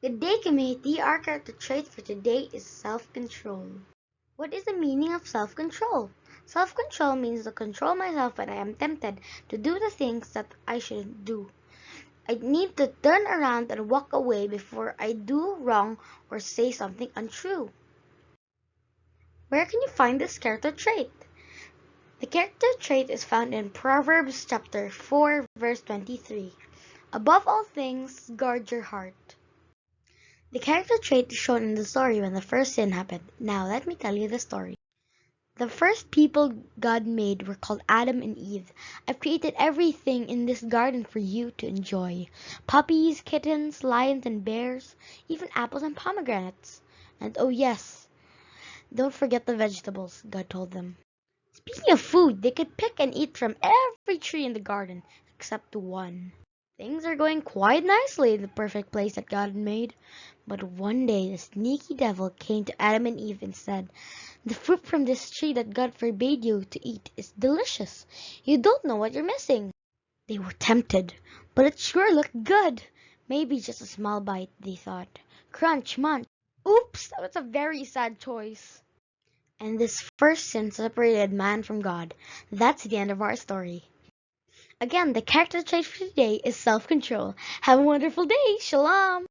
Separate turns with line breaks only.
Good day, community. Our character trait for today is self-control. What is the meaning of self-control? Self-control means to control myself when I am tempted to do the things that I shouldn't do. I need to turn around and walk away before I do wrong or say something untrue. Where can you find this character trait? The character trait is found in Proverbs chapter 4, verse 23. Above all things, guard your heart. The character trait is shown in the story when the first sin happened. Now, let me tell you the story. The first people God made were called Adam and Eve. I've created everything in this garden for you to enjoy. Puppies, kittens, lions and bears, even apples and pomegranates. And oh yes, don't forget the vegetables, God told them. Speaking of food, they could pick and eat from every tree in the garden, except one. Things are going quite nicely in the perfect place that God had made. But one day the sneaky devil came to Adam and Eve and said, "The fruit from this tree that God forbade you to eat is delicious. You don't know what you're missing." They were tempted, but it sure looked good. Maybe just a small bite, they thought. Crunch, munch. Oops, that was a very sad choice. And this first sin separated man from God. That's the end of our story. Again, the character trait for today is self-control. Have a wonderful day. Shalom.